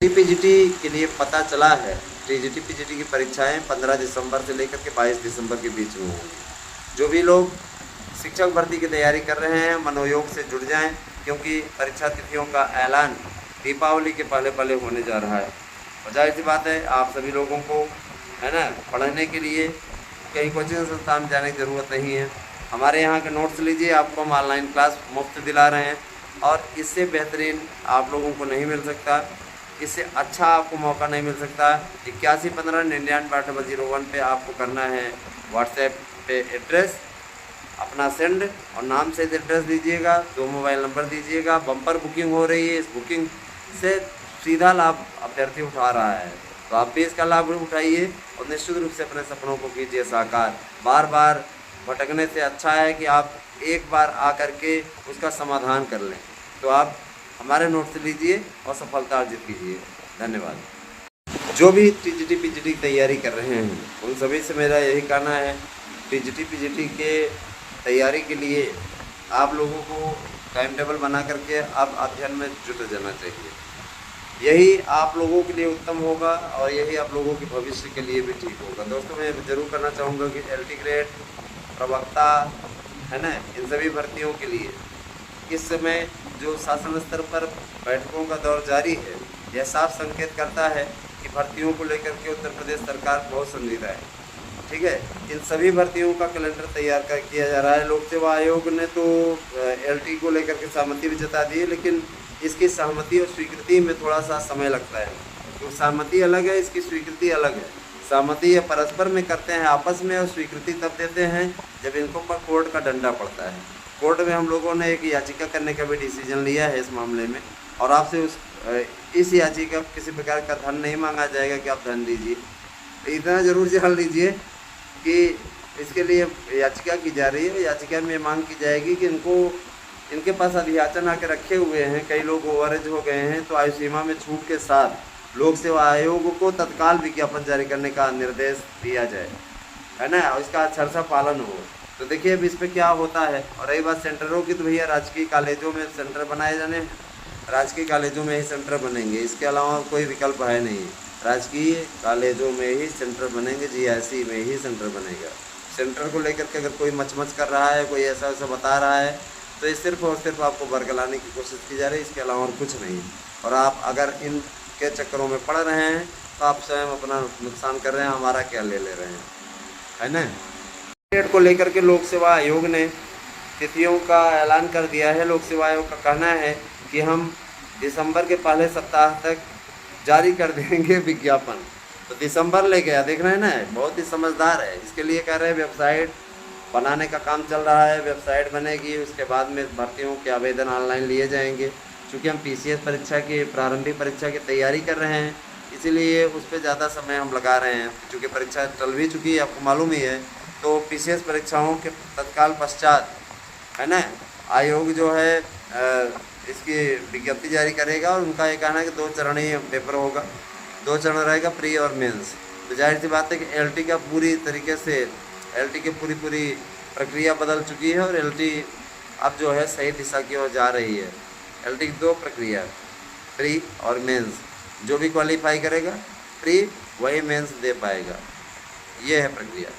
PGT के लिए पता चला है टीजीटी पीजीटी की परीक्षाएं 15 दिसंबर से लेकर के 22 दिसंबर के बीच में होंगी। जो भी लोग शिक्षक भर्ती की तैयारी कर रहे हैं मनोयोग से जुड़ जाएं, क्योंकि परीक्षा तिथियों का ऐलान दीपावली के पहले पहले होने जा रहा है। और जाहिर सी बात है आप सभी लोगों को है ना पढ़ने के लिए कहीं कोचिंग संस्थान में जाने की ज़रूरत नहीं है। हमारे यहाँ के नोट्स लीजिए, आपको हम ऑनलाइन क्लास मुफ्त दिला रहे हैं और इससे बेहतरीन आप लोगों को नहीं मिल सकता, इससे अच्छा आपको मौका नहीं मिल सकता। 8115998101 पे आपको करना है व्हाट्सएप पे एड्रेस अपना सेंड और नाम से एड्रेस दीजिएगा, 2 मोबाइल नंबर दीजिएगा। बम्पर बुकिंग हो रही है, इस बुकिंग से सीधा लाभ अभ्यर्थी उठा रहा है, तो आप भी इसका लाभ उठाइए और निश्चित रूप से अपने सपनों को कीजिए साकार। बार बार भटकने से अच्छा है कि आप एक बार आकर के उसका समाधान कर लें। तो आप हमारे नोट से लीजिए और सफलता अर्जित कीजिए। धन्यवाद। जो भी टीजीटी पीजीटी की तैयारी कर रहे हैं उन सभी से मेरा यही कहना है, टीजीटी पीजीटी के तैयारी के लिए आप लोगों को टाइम टेबल बना करके अब अध्ययन में जुट जाना चाहिए। यही आप लोगों के लिए उत्तम होगा और यही आप लोगों के भविष्य के लिए भी ठीक होगा। दोस्तों मैं ज़रूर करना चाहूँगा कि एलटी ग्रेड, प्रवक्ता है ना, इन सभी भर्तियों के लिए इस समय जो शासन स्तर पर बैठकों का दौर जारी है, यह साफ संकेत करता है कि भर्तियों को लेकर के उत्तर प्रदेश सरकार बहुत संजीदा है। ठीक है, इन सभी भर्तियों का कैलेंडर तैयार कर किया जा रहा है। लोक सेवा आयोग ने तो एलटी को लेकर के सहमति भी जता दी है, लेकिन इसकी सहमति और स्वीकृति में थोड़ा सा समय लगता है। तो सहमति अलग है, इसकी स्वीकृति अलग है। सहमति ये परस्पर में करते हैं आपस में, और स्वीकृति तब देते हैं जब इनको पर कोर्ट का डंडा पड़ता है। कोर्ट में हम लोगों ने एक याचिका करने का भी डिसीजन लिया है इस मामले में, और आपसे इस याचिका किसी प्रकार का धन नहीं मांगा जाएगा कि आप धन दीजिए। इतना ज़रूर जान लीजिए कि इसके लिए याचिका की जा रही है। याचिका में मांग की जाएगी कि इनके पास अभियाचन आके रखे हुए हैं, कई लोग ओवरेज हो गए हैं, तो आयु सीमा में छूट के साथ लोक सेवा आयोग को तत्काल विज्ञापन जारी करने का निर्देश दिया जाए, है ना, और इसका अक्षरशः पालन हो। तो देखिए अब इस पर क्या होता है। और रही बात सेंटरों की, तो भैया राजकीय कॉलेजों में सेंटर बनाए जाने, राजकीय कॉलेजों में ही सेंटर बनेंगे, इसके अलावा कोई विकल्प है नहीं। राजकीय कॉलेजों में ही सेंटर बनेंगे, जीआईसी में ही सेंटर बनेगा। सेंटर को लेकर के अगर कोई मचमच कर रहा है, कोई ऐसा वैसा बता रहा है, तो ये सिर्फ और सिर्फ आपको बरगलाने की कोशिश की जा रही है, इसके अलावा और कुछ नहीं। और आप अगर इनके चक्करों में पड़ रहे हैं तो आप स्वयं अपना नुकसान कर रहे हैं, हमारा क्या ले रहे हैं, है ना। डेट को लेकर के लोक सेवा आयोग ने तिथियों का ऐलान कर दिया है। लोक सेवा आयोग का कहना है कि हम दिसंबर के पहले सप्ताह तक जारी कर देंगे विज्ञापन। तो दिसंबर ले गया, देख रहे हैं ना, बहुत ही समझदार है। इसके लिए कह रहे हैं वेबसाइट बनाने का काम चल रहा है, वेबसाइट बनेगी, उसके बाद में भर्तियों के आवेदन ऑनलाइन लिए जाएंगे। चूँकि हम पीसीएस परीक्षा की प्रारंभिक परीक्षा की तैयारी कर रहे हैं, इसीलिए उस पर ज़्यादा समय हम लगा रहे हैं। चूँकि परीक्षा चल भी चुकी है, आपको मालूम ही है। तो पीसीएस परीक्षाओं के तत्काल पश्चात है ना आयोग जो है इसकी विज्ञप्ति जारी करेगा, और उनका ये कहना है कि 2 चरणीय पेपर होगा, 2 चरण रहेगा, प्री और मेंस। तो जाहिर सी बात है कि एलटी का पूरी तरीके से एलटी की पूरी प्रक्रिया बदल चुकी है, और एलटी अब जो है सही दिशा की ओर जा रही है। एलटी की 2 प्रक्रिया, प्री और मेंस। जो भी क्वालिफाई करेगा प्री वही मेंस दे पाएगा, ये है प्रक्रिया।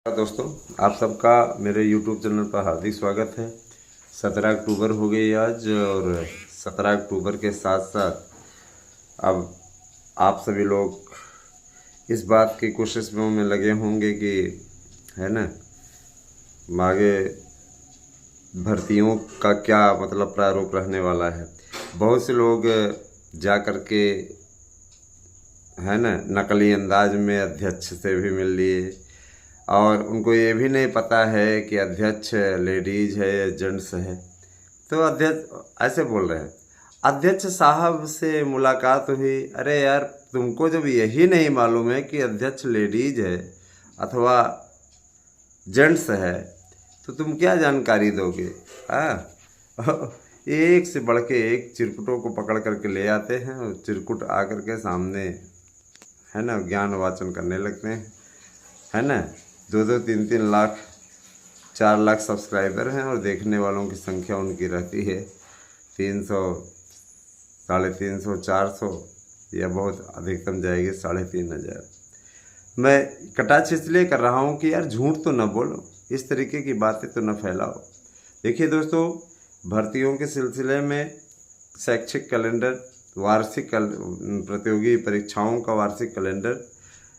दोस्तों आप सबका मेरे YouTube चैनल पर हार्दिक स्वागत है। 17 अक्टूबर हो गई आज, और 17 अक्टूबर के साथ साथ अब आप सभी लोग इस बात की कोशिश में लगे होंगे कि है ना आगे भर्तियों का क्या मतलब प्रारूप रहने वाला है। बहुत से लोग जा कर के है ना नकली अंदाज में अध्यक्ष से भी मिल लिए, और उनको ये भी नहीं पता है कि अध्यक्ष लेडीज है या जेंट्स है। तो अध्यक्ष ऐसे बोल रहे हैं, अध्यक्ष साहब से मुलाकात हुई। अरे यार, तुमको जब यही नहीं मालूम है कि अध्यक्ष लेडीज है अथवा जेंट्स है, तो तुम क्या जानकारी दोगे। हाँ, एक से बढ़ के एक चिरकुटों को पकड़ करके ले आते हैं, और चिरकुट आकर के सामने है ना ज्ञान वाचन करने लगते हैं, है ना। 2-2, 3-3 लाख, 4 लाख सब्सक्राइबर हैं, और देखने वालों की संख्या उनकी रहती है 300 350, 400 या बहुत अधिकतम जाएगी 3500। मैं कटाक्ष इसलिए कर रहा हूँ कि यार झूठ तो न बोलो, इस तरीके की बातें तो न फैलाओ। देखिए दोस्तों, भर्तियों के सिलसिले में शैक्षिक कैलेंडर, वार्षिक प्रतियोगी परीक्षाओं का वार्षिक कैलेंडर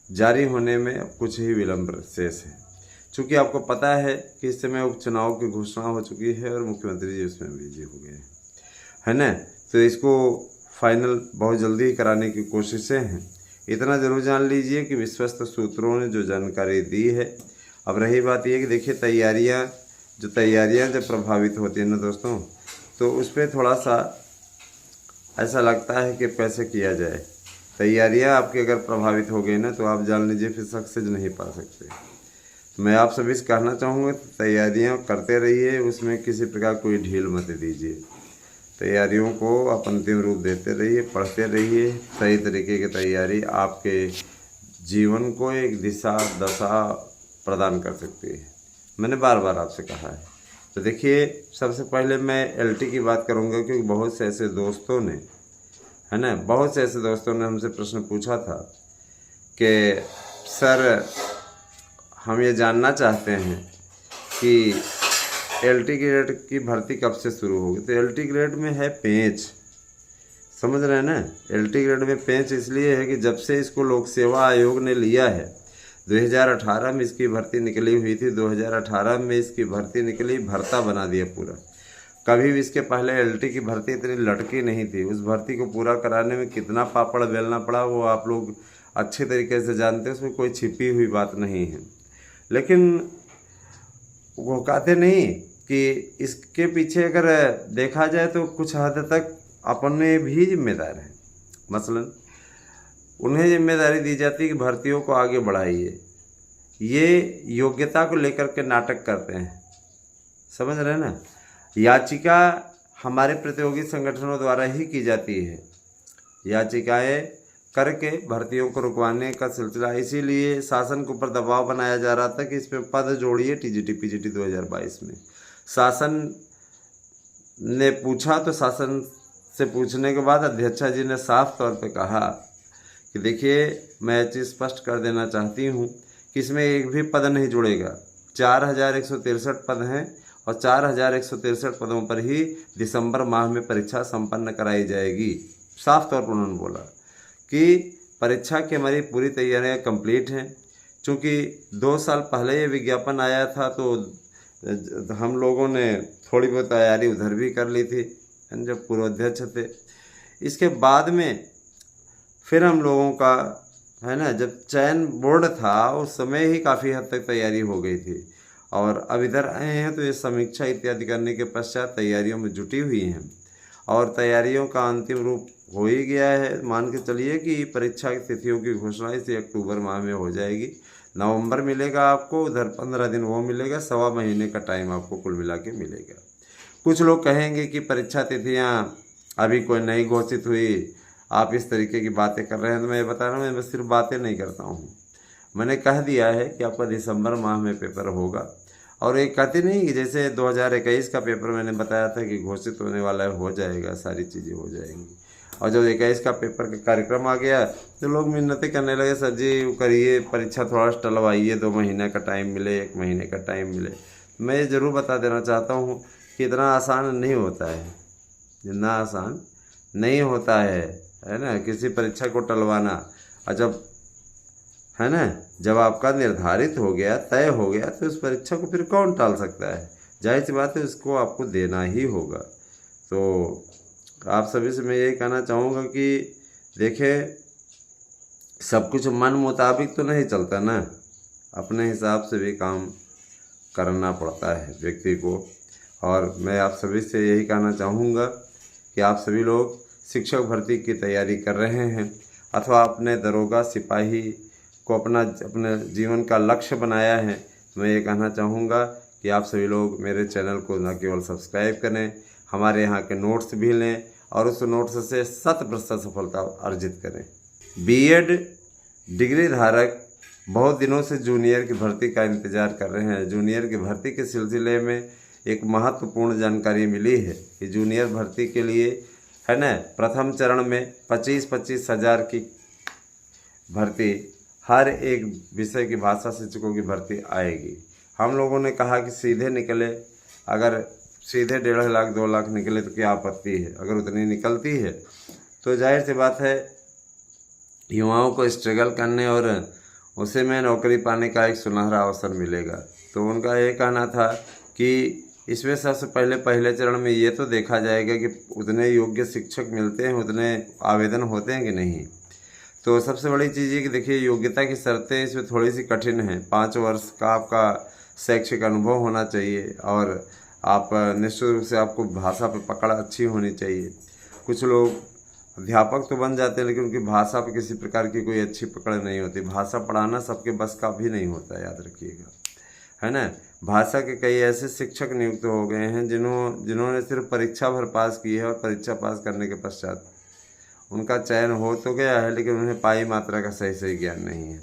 जारी होने में अब कुछ ही विलंब शेष है। चूँकि आपको पता है कि इस समय उपचुनाव की घोषणा हो चुकी है और मुख्यमंत्री जी उसमें बिजी हो गए है ना, तो इसको फाइनल बहुत जल्दी ही कराने की कोशिशें हैं। इतना ज़रूर जान लीजिए कि विश्वस्त सूत्रों ने जो जानकारी दी है। अब रही बात यह कि देखिए तैयारियां जब प्रभावित होती हैं ना दोस्तों, तो उस पर थोड़ा सा ऐसा लगता है कि कैसे किया जाए। तैयारियां आपकी अगर प्रभावित हो गई ना, तो आप जान लीजिए फिर सक्सेस नहीं पा सकते। तो मैं आप सभी से कहना चाहूँगा, तैयारियां करते रहिए, उसमें किसी प्रकार कोई ढील मत दीजिए। तैयारियों को आप अंतिम रूप देते रहिए, पढ़ते रहिए। सही तरीके की तैयारी आपके जीवन को एक दिशा दशा प्रदान कर सकती है। मैंने बार बार आपसे कहा है। तो देखिए, सबसे पहले मैं एलटी की बात करूंगा, क्योंकि बहुत से ऐसे दोस्तों ने, है ना, बहुत से ऐसे दोस्तों ने हमसे प्रश्न पूछा था कि सर हम ये जानना चाहते हैं कि एलटी ग्रेड की भर्ती कब से शुरू होगी। तो एलटी ग्रेड में है पेंच, समझ रहे हैं ना। एलटी ग्रेड में पेंच इसलिए है कि जब से इसको लोक सेवा आयोग ने लिया है, 2018 में इसकी भर्ती निकली हुई थी। 2018 में इसकी भर्ती निकली, भर्ता बना दिया पूरा। कभी भी इसके पहले एलटी की भर्ती इतनी लटकी नहीं थी। उस भर्ती को पूरा कराने में कितना पापड़ बेलना पड़ा वो आप लोग अच्छे तरीके से जानते हैं, उसमें कोई छिपी हुई बात नहीं है। लेकिन वो कहते नहीं कि इसके पीछे अगर देखा जाए तो कुछ हद तक अपने भी जिम्मेदार हैं। मसलन उन्हें जिम्मेदारी दी जाती है कि भर्तियों को आगे बढ़ाइए। ये योग्यता को लेकर के नाटक करते हैं, समझ रहे हैं ना। याचिका हमारे प्रतियोगी संगठनों द्वारा ही की जाती है, याचिकाएं करके भर्तियों को रुकवाने का सिलसिला। इसीलिए शासन के ऊपर दबाव बनाया जा रहा था कि इस पर पद जोड़िए टीजीटी पीजीटी 2022 में। शासन ने पूछा तो शासन से पूछने के बाद अध्यक्षा जी ने साफ तौर पे कहा कि देखिए, मैं चीज़ स्पष्ट कर देना चाहती हूँ कि इसमें एक भी पद नहीं जुड़ेगा। 4163 पद हैं और 4163 पदों पर ही दिसंबर माह में परीक्षा संपन्न कराई जाएगी। साफ तौर पर उन्होंने बोला कि परीक्षा की हमारी पूरी तैयारियां कंप्लीट हैं। चूँकि 2 साल पहले ये विज्ञापन आया था, तो हम लोगों ने थोड़ी बहुत तैयारी उधर भी कर ली थी जब पूर्वाध्यक्ष थे। इसके बाद में फिर हम लोगों का, है ना, जब चयन बोर्ड था उस समय ही काफ़ी हद तक तैयारी हो गई थी। और अब इधर आए हैं तो ये समीक्षा इत्यादि करने के पश्चात तैयारियों में जुटी हुई हैं और तैयारियों का अंतिम रूप हो ही गया है। मान के चलिए कि परीक्षा की तिथियों की घोषणा इसी अक्टूबर माह में हो जाएगी। नवंबर मिलेगा आपको, उधर 15 दिन वो मिलेगा, 1.25 महीने का टाइम आपको कुल मिला के मिलेगा। कुछ लोग कहेंगे कि परीक्षा तिथियाँ अभी कोई नहीं घोषित हुई, आप इस तरीके की बातें कर रहे हैं। तो मैं बता रहा हूँ, मैं सिर्फ बातें नहीं करता हूँ, मैंने कह दिया है कि आपका दिसंबर माह में पेपर होगा। और एक कहते नहीं कि जैसे 2021 का पेपर मैंने बताया था कि घोषित होने वाला है, हो जाएगा, सारी चीज़ें हो जाएंगी। और जब 21 का पेपर का कार्यक्रम आ गया तो लोग मिन्नतें करने लगे, सर जी करिए, परीक्षा थोड़ा टलवाइए, 2 महीने का टाइम मिले, 1 महीने का टाइम मिले। मैं ये ज़रूर बता देना चाहता हूँ कि इतना आसान नहीं होता है, इतना आसान नहीं होता है ना, किसी परीक्षा को टलवाना। और जब, है ना, जब आपका निर्धारित हो गया, तय हो गया, तो उस परीक्षा को फिर कौन टाल सकता है। जाहिर सी बात है, उसको आपको देना ही होगा। तो आप सभी से मैं यही कहना चाहूँगा कि देखें, सब कुछ मन मुताबिक तो नहीं चलता ना, अपने हिसाब से भी काम करना पड़ता है व्यक्ति को। और मैं आप सभी से यही कहना चाहूँगा कि आप सभी लोग शिक्षक भर्ती की तैयारी कर रहे हैं अथवा अपने दरोगा सिपाही को अपने जीवन का लक्ष्य बनाया है, मैं ये कहना चाहूँगा कि आप सभी लोग मेरे चैनल को न केवल सब्सक्राइब करें, हमारे यहाँ के नोट्स भी लें और उस नोट्स से 100% सफलता अर्जित करें। बीएड डिग्री धारक बहुत दिनों से जूनियर की भर्ती का इंतज़ार कर रहे हैं। जूनियर की भर्ती के सिलसिले में एक महत्वपूर्ण जानकारी मिली है कि जूनियर भर्ती के लिए, है ना। प्रथम चरण में 25-25 हज़ार की भर्ती, हर एक विषय की भाषा शिक्षकों की भर्ती आएगी। हम लोगों ने कहा कि सीधे निकले, अगर सीधे 1.5 लाख 2 लाख निकले तो क्या आपत्ति है। अगर उतनी निकलती है तो जाहिर सी बात है युवाओं को स्ट्रगल करने और उसे में नौकरी पाने का एक सुनहरा अवसर मिलेगा। तो उनका ये कहना था कि इसमें सबसे पहले चरण में ये तो देखा जाएगा कि उतने योग्य शिक्षक मिलते हैं, उतने आवेदन होते हैं कि नहीं। तो सबसे बड़ी चीज़ ये कि देखिए योग्यता की शर्तें इसमें थोड़ी सी कठिन हैं। 5 वर्ष का आपका शैक्षिक अनुभव होना चाहिए और आप निश्चित रूप से आपको भाषा पर पकड़ अच्छी होनी चाहिए। कुछ लोग अध्यापक तो बन जाते हैं लेकिन उनकी भाषा पर किसी प्रकार की कोई अच्छी पकड़ नहीं होती। भाषा पढ़ाना सबके बस का भी नहीं होता, याद रखिएगा, है ना। भाषा के कई ऐसे शिक्षक नियुक्त हो गए हैं जिन्होंने सिर्फ परीक्षा भर पास की है और परीक्षा पास करने के पश्चात उनका चयन हो तो गया है लेकिन उन्हें पाई मात्रा का सही ज्ञान नहीं है।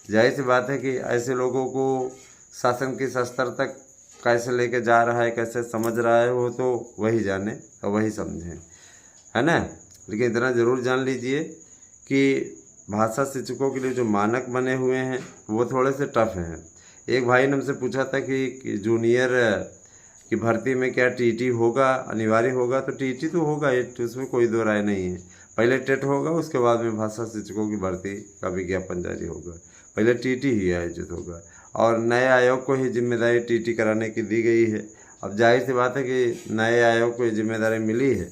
जाहिर सी बात है कि ऐसे लोगों को शासन किस स्तर तक कैसे लेके जा रहा है, कैसे समझ रहा है, वो तो वही जाने और वही समझें, है ना। लेकिन इतना ज़रूर जान लीजिए कि भाषा शिक्षकों के लिए जो मानक बने हुए हैं वो थोड़े से टफ हैं। एक भाई ने हमसे पूछा था कि जूनियर की भर्ती में क्या टीटी होगा, अनिवार्य होगा। तो टीटी तो होगा, उसमें कोई दो राय नहीं है। पहले टेट होगा, उसके बाद में भाषा शिक्षकों की भर्ती का विज्ञापन जारी होगा। पहले टीटी ही आयोजित होगा और नए आयोग को ही जिम्मेदारी टीटी कराने की दी गई है। अब जाहिर सी बात है कि नए आयोग को ये जिम्मेदारी मिली है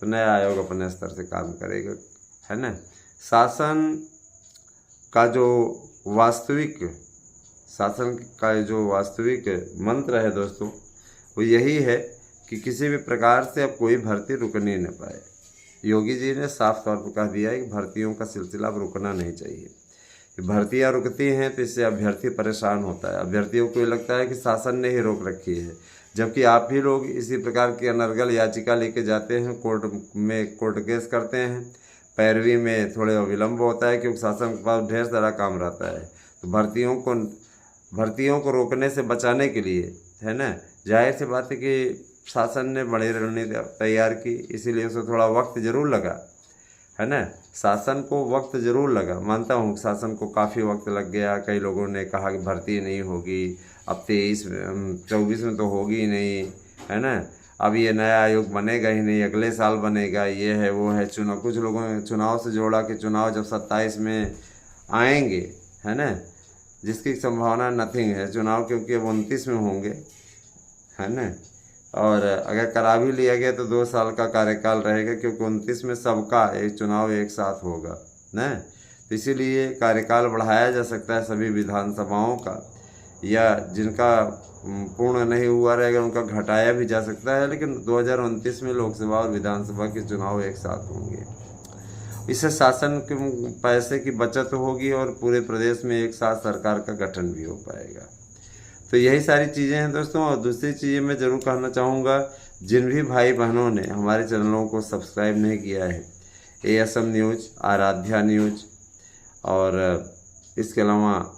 तो नया आयोग अपने स्तर से काम करेगा, है ना। शासन का जो वास्तविक मंत्र है दोस्तों, वो यही है कि किसी भी प्रकार से अब कोई भर्ती रुकने न पाए। योगी जी ने साफ तौर पर कह दिया है कि भर्तियों का सिलसिला अब रुकना नहीं चाहिए। भर्तियां रुकती हैं तो इससे अभ्यर्थी परेशान होता है। अभ्यर्थियों को लगता है कि शासन ने ही रोक रखी है, जबकि आप ही लोग इसी प्रकार की अनर्गल याचिका लेके जाते हैं, कोर्ट केस करते हैं। पैरवी में थोड़े विलम्ब होता है क्योंकि शासन के पास ढेर सारा काम रहता है। तो भर्तियों को रोकने से बचाने के लिए, है ना, जाहिर सी बात है कि शासन ने बड़ी रणनीति तैयार की, इसीलिए उसे थोड़ा वक्त ज़रूर लगा, है ना। शासन को वक्त ज़रूर लगा, मानता हूँ शासन को काफ़ी वक्त लग गया। कई लोगों ने कहा कि भर्ती नहीं होगी, अब 23-24 में तो होगी ही नहीं, है ना। अब ये नया आयोग बनेगा ही नहीं, अगले साल बनेगा, ये है वो है। कुछ लोगों ने चुनाव से जोड़ा कि चुनाव जब 27 में आएंगे, है ना, जिसकी संभावना नथिंग है चुनाव, क्योंकि अब 29 में होंगे, है ना। और अगर करा भी लिया गया तो 2 साल का कार्यकाल रहेगा क्योंकि 29 में सबका एक चुनाव एक साथ होगा ना। तो इसीलिए कार्यकाल बढ़ाया जा सकता है सभी विधानसभाओं का, या जिनका पूर्ण नहीं हुआ रहेगा उनका घटाया भी जा सकता है। लेकिन 2029 में लोकसभा और विधानसभा के चुनाव एक साथ होंगे। इससे शासन के पैसे की बचत होगी और पूरे प्रदेश में एक साथ सरकार का गठन भी हो पाएगा। तो यही सारी चीज़ें हैं दोस्तों। और दूसरी चीज़ें मैं ज़रूर कहना चाहूँगा, जिन भी भाई बहनों ने हमारे चैनलों को सब्सक्राइब नहीं किया है, ASM न्यूज़, आराध्या न्यूज़, और इसके अलावा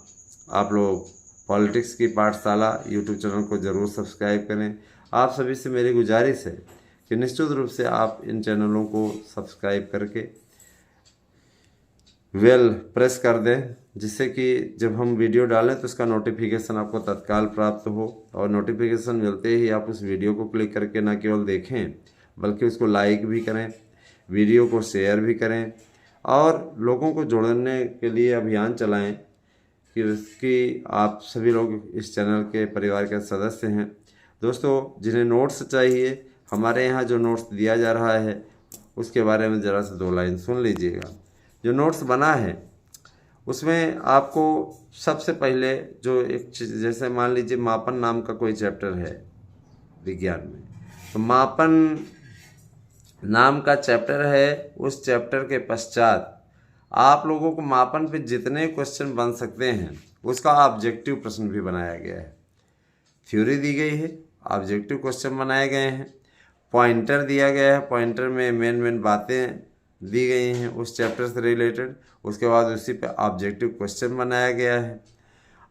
आप लोग पॉलिटिक्स की पाठशाला यूट्यूब चैनल को ज़रूर सब्सक्राइब करें। आप सभी से मेरी गुजारिश है कि निश्चित रूप से आप इन चैनलों को सब्सक्राइब करके प्रेस कर दें, जिससे कि जब हम वीडियो डालें तो उसका नोटिफिकेशन आपको तत्काल प्राप्त हो। और नोटिफिकेशन मिलते ही आप उस वीडियो को क्लिक करके न केवल देखें बल्कि उसको लाइक भी करें, वीडियो को शेयर भी करें और लोगों को जोड़ने के लिए अभियान चलाएं कि आप सभी लोग इस चैनल के परिवार के सदस्य हैं। दोस्तों, जिन्हें नोट्स चाहिए, हमारे यहाँ जो नोट्स दिया जा रहा है उसके बारे में ज़रा से 2 लाइन सुन लीजिएगा। जो नोट्स बना है उसमें आपको सबसे पहले जो एक जैसे मान लीजिए मापन नाम का कोई चैप्टर है विज्ञान में, तो मापन नाम का चैप्टर है। उस चैप्टर के पश्चात आप लोगों को मापन पे जितने क्वेश्चन बन सकते हैं उसका ऑब्जेक्टिव प्रश्न भी बनाया गया है। थ्योरी दी गई है, ऑब्जेक्टिव क्वेश्चन बनाए गए हैं, पॉइंटर दिया गया है, पॉइंटर में मेन बातें दी गई हैं उस चैप्टर से रिलेटेड। उसके बाद उसी पे ऑब्जेक्टिव क्वेश्चन बनाया गया है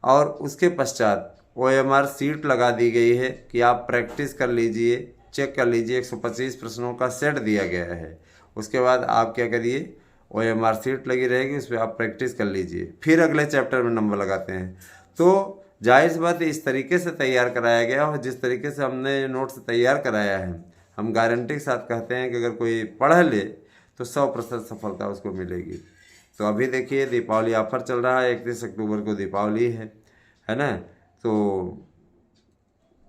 और उसके पश्चात OMR सीट लगा दी गई है कि आप प्रैक्टिस कर लीजिए, चेक कर लीजिए। 125 प्रश्नों का सेट दिया गया है उसके बाद आप क्या करिए, OMR शीट लगी रहेगी, उस पर आप प्रैक्टिस कर लीजिए, फिर अगले चैप्टर में नंबर लगाते हैं। तो जाहिर सी बात इस तरीके से तैयार कराया गया, और जिस तरीके से हमने नोट्स तैयार कराया है, हम गारंटी के साथ कहते हैं कि अगर कोई पढ़ ले तो 100% सफलता उसको मिलेगी। तो अभी देखिए दीपावली ऑफर चल रहा है, 31 अक्टूबर को दीपावली है ना, तो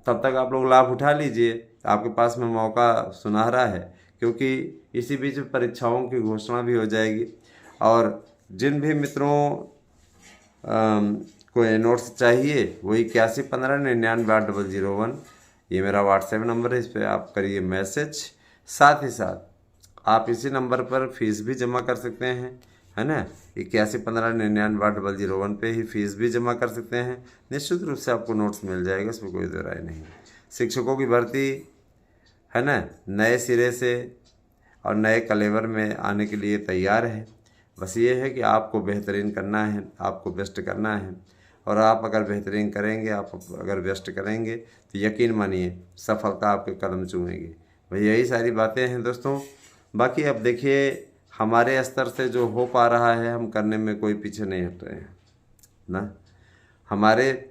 तब तक आप लोग लाभ उठा लीजिए, आपके पास में मौका सुनहरा है, क्योंकि इसी बीच परीक्षाओं की घोषणा भी हो जाएगी। और जिन भी मित्रों को नोट्स चाहिए वो 8115998001 ये मेरा व्हाट्सएप नंबर है, इस पर आप करिए मैसेज। साथ ही साथ आप इसी नंबर पर फीस भी जमा कर सकते हैं, है ना, 8115998001 पे ही फीस भी जमा कर सकते हैं। निश्चित रूप से आपको नोट्स मिल जाएगा, इसमें कोई दो राय नहीं। शिक्षकों की भर्ती है ना, नए सिरे से और नए कलेवर में आने के लिए तैयार है। बस ये है कि आपको बेहतरीन करना है, आपको बेस्ट करना है, और आप अगर बेहतरीन करेंगे, आप अगर बेस्ट करेंगे तो यकीन मानिए सफलता आपके कदम चूमेगी। भाई यही सारी बातें हैं दोस्तों। बाकी अब देखिए हमारे स्तर से जो हो पा रहा है हम करने में कोई पीछे नहीं हट रहे हैं ना, हमारे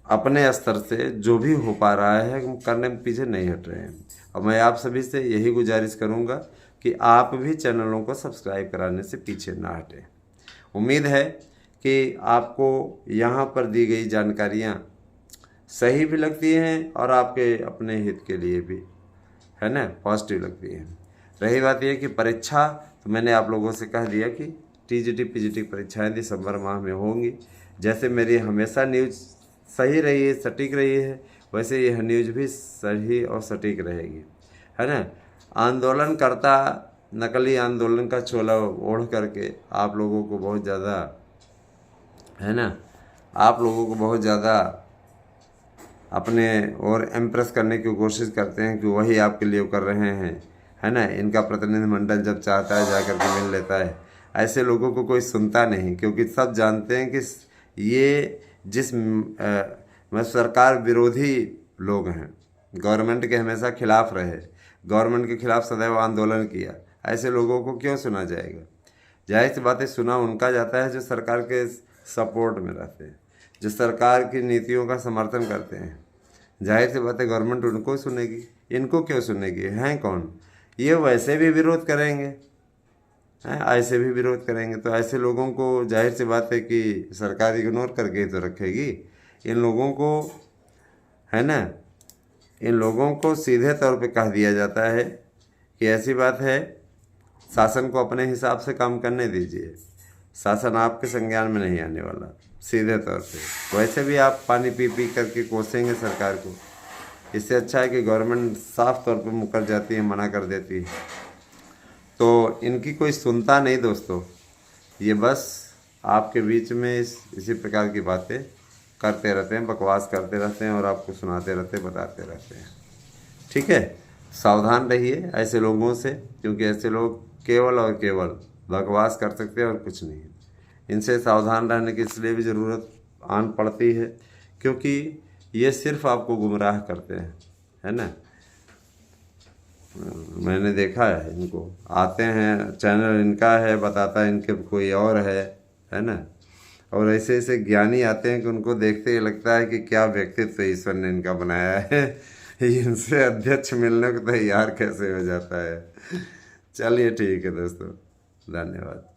अपने स्तर से जो भी हो पा रहा है हम करने में पीछे नहीं हट रहे हैं। और मैं आप सभी से यही गुजारिश करूंगा कि आप भी चैनलों को सब्सक्राइब कराने से पीछे ना हटें। उम्मीद है कि आपको यहाँ पर दी गई जानकारियाँ सही भी लगती हैं और आपके अपने हित के लिए भी, है ना, पॉजिटिव लगती हैं। रही बात यह कि परीक्षा, तो मैंने आप लोगों से कह दिया कि TGT PGT परीक्षाएं दिसंबर माह में होंगी। जैसे मेरी हमेशा न्यूज़ सही रही है, सटीक रही है, वैसे यह न्यूज़ भी सही और सटीक रहेगी, है ना। आंदोलनकर्ता नकली आंदोलन का चोला ओढ़ करके आप लोगों को बहुत ज़्यादा, है ना, आप लोगों को बहुत ज़्यादा अपने और इम्प्रेस करने की कोशिश करते हैं कि वही आपके लिए कर रहे हैं, है ना। इनका प्रतिनिधिमंडल जब चाहता है जाकर के मिल लेता है। ऐसे लोगों को कोई सुनता नहीं, क्योंकि सब जानते हैं कि ये जिस सरकार विरोधी लोग हैं, गवर्नमेंट के हमेशा खिलाफ रहे, गवर्नमेंट के खिलाफ सदैव आंदोलन किया, ऐसे लोगों को क्यों सुना जाएगा। जाहिर सी बातें सुना उनका जाता है जो सरकार के सपोर्ट में रहते हैं, जो सरकार की नीतियों का समर्थन करते हैं। जाहिर सी बात है गवर्नमेंट उनको सुनेगी, इनको क्यों सुनेगी, हैं कौन ये, वैसे भी विरोध करेंगे, हैं ऐसे भी विरोध करेंगे। तो ऐसे लोगों को जाहिर सी बात है कि सरकार इग्नोर करके ही तो रखेगी। इन लोगों को, है ना, इन लोगों को सीधे तौर पे कह दिया जाता है कि ऐसी बात है, शासन को अपने हिसाब से काम करने दीजिए, शासन आपके संज्ञान में नहीं आने वाला सीधे तौर पे। वैसे भी आप पानी पी पी करके कोसेंगे सरकार को, इससे अच्छा है कि गवर्नमेंट साफ तौर पे मुकर जाती है, मना कर देती है। तो इनकी कोई सुनता नहीं दोस्तों, ये बस आपके बीच में इसी प्रकार की बातें करते रहते हैं, बकवास करते रहते हैं और आपको सुनाते रहते हैं, बताते रहते हैं। ठीक है, सावधान रहिए ऐसे लोगों से, क्योंकि ऐसे लोग केवल और केवल बकवास कर सकते हैं और कुछ नहीं। इनसे सावधान रहने की इसलिए भी ज़रूरत आन पड़ती है क्योंकि ये सिर्फ आपको गुमराह करते हैं, है ना। मैंने देखा है, इनको आते हैं, चैनल इनका है, बताता है इनके कोई और है ना। और ऐसे ऐसे ज्ञानी आते हैं कि उनको देखते ही लगता है कि क्या व्यक्तित्व ईश्वर ने इनका बनाया है। इनसे अध्यक्ष मिलने को तैयार कैसे हो जाता है। चलिए ठीक है दोस्तों, धन्यवाद।